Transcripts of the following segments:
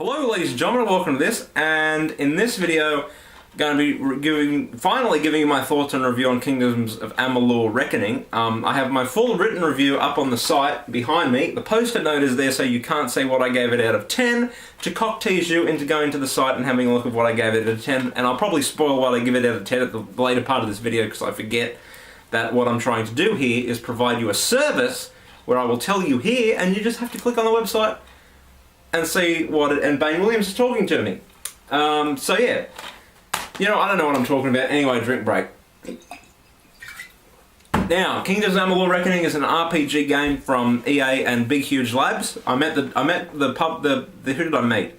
Hello ladies and gentlemen, welcome to this, and in this video I'm going to be finally giving you my thoughts and review on Kingdoms of Amalur Reckoning. I have my full written review up on the site behind me. The post-it note is there so you can't say what I gave it out of 10 to cock tease you into going to the site and having a look at what I gave it out of 10, and I'll probably spoil what I give it out of 10 at the later part of this video because I forget that what I'm trying to do here is provide you a service where I will tell you here and you just have to click on the website and see what it, and Bane Williams is talking to me. So yeah, you know, I don't know what I'm talking about. Anyway, drink break. Now, Kingdoms of Amalur Reckoning is an RPG game from EA and Big Huge Labs. I met who did I meet?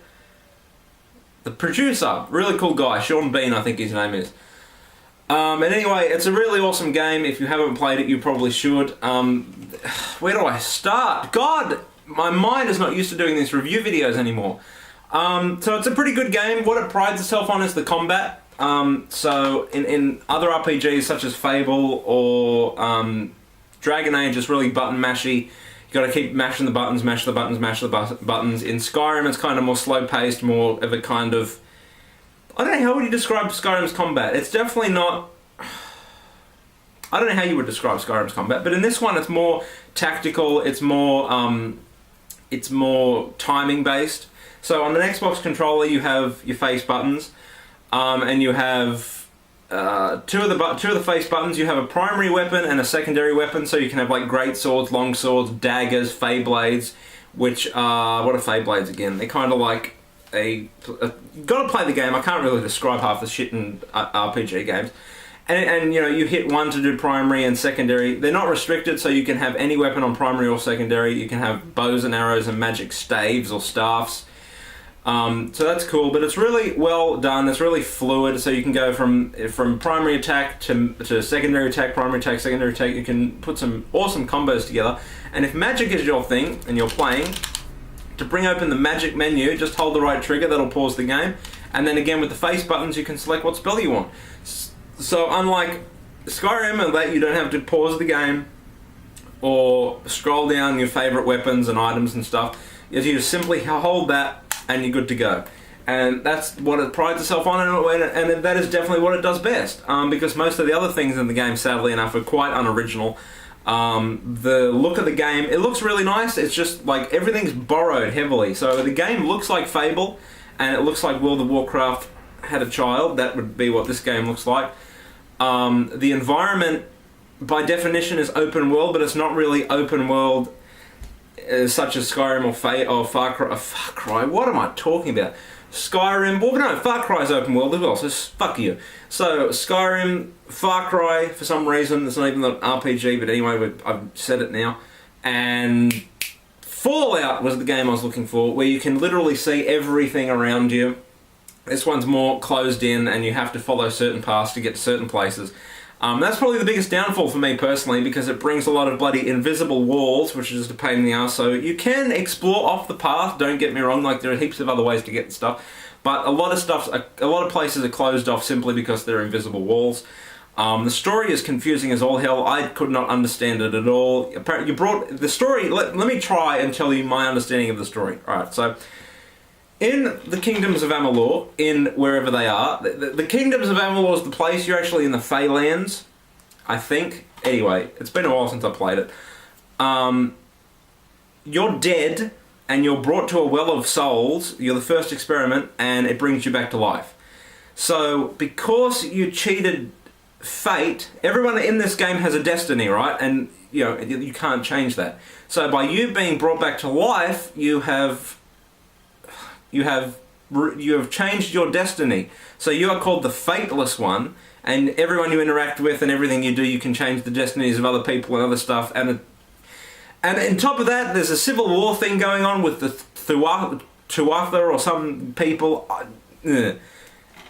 The producer, really cool guy, Sean Bean, I think his name is. And anyway, it's a really awesome game. If you haven't played it, you probably should. Where do I start? God! My mind is not used to doing these review videos anymore. So it's a pretty good game. What it prides itself on is the combat. So in other RPGs such as Fable or Dragon Age, it's really button mashy. You got to keep mashing the buttons, mash the buttons, mash the buttons. In Skyrim, it's kind of more slow paced, more of a kind of, I don't know, how would you describe Skyrim's combat? It's definitely not, I don't know how you would describe Skyrim's combat, but in this one it's more tactical, it's more timing based. So on an Xbox controller you have your face buttons, and you have two of the face buttons. You have a primary weapon and a secondary weapon, so you can have like great swords, long swords, daggers, fey blades, which are, what are fey blades again? They're kind of like you gotta play the game. I can't really describe half the shit in RPG games. And you know, you hit one to do primary and secondary. They're not restricted, so you can have any weapon on primary or secondary. You can have bows and arrows and magic staves or staffs. So that's cool, but it's really well done. It's really fluid, so you can go from primary attack to secondary attack, primary attack, secondary attack. You can put some awesome combos together. And if magic is your thing and you're playing, to bring open the magic menu, just hold the right trigger, that'll pause the game. And then again with the face buttons, you can select what spell you want. So unlike Skyrim, that you don't have to pause the game or scroll down your favourite weapons and items and stuff, you just simply hold that and you're good to go. And that's what it prides itself on, and that is definitely what it does best, because most of the other things in the game, sadly enough, are quite unoriginal. The look of the game, it looks really nice. It's just like everything's borrowed heavily. So the game looks like Fable, and it looks like World of Warcraft had a child. That would be what this game looks like. The environment, by definition, is open world, but it's not really open world such as Skyrim or Far Cry. What am I talking about? Skyrim, well no, Far Cry is open world as well, so fuck you. So Skyrim, Far Cry, for some reason, it's not even an RPG, but anyway, I've said it now. And Fallout was the game I was looking for, where you can literally see everything around you. This one's more closed in and you have to follow certain paths to get to certain places. That's probably the biggest downfall for me personally, because it brings a lot of bloody invisible walls, which is just a pain in the ass. So you can explore off the path, don't get me wrong, like there are heaps of other ways to get stuff, but a lot of places are closed off simply because they're invisible walls. The story is confusing as all hell. I could not understand it at all. Apparently, you brought the story. Let me try and tell you my understanding of the story. Alright, so in the Kingdoms of Amalur, in wherever they are, the Kingdoms of Amalur is the place. You're actually in the Feylands, I think. Anyway, it's been a while since I played it. You're dead, and you're brought to a well of souls. You're the first experiment, and it brings you back to life. So, because you cheated fate, everyone in this game has a destiny, right? And, you know, you can't change that. So, by you being brought back to life, you have changed your destiny. So you are called the Fateless One, and everyone you interact with and everything you do, you can change the destinies of other people and other stuff. And on top of that, there's a civil war thing going on with the Tuatha or some people.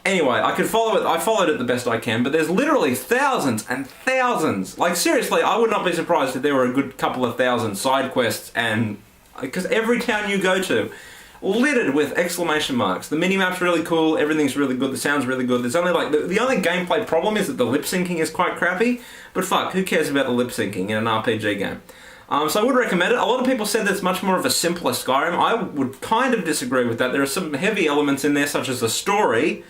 Anyway, I could follow it. I followed it the best I can, but there's literally thousands and thousands. Like seriously, I would not be surprised if there were a good couple of thousand side quests, and because every town you go to, littered with exclamation marks. The minimap's really cool, everything's really good, the sound's really good. There's only like, the only gameplay problem is that the lip syncing is quite crappy, but fuck, who cares about the lip syncing in an RPG game? So I would recommend it. A lot of people said that it's much more of a simpler Skyrim. I would kind of disagree with that. There are some heavy elements in there, such as the story,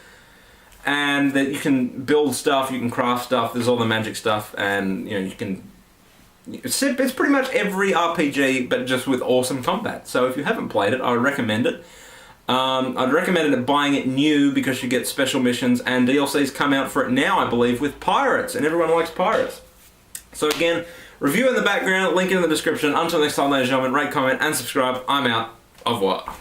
and that you can build stuff, you can craft stuff, there's all the magic stuff, and you can... It's pretty much every RPG, but just with awesome combat. So if you haven't played it, I would recommend it. I'd recommend it buying it new because you get special missions, and DLCs come out for it now, I believe, with pirates, and everyone likes pirates. So again, review in the background, link in the description. Until next time, ladies and gentlemen, rate, comment, and subscribe. I'm out. Au revoir.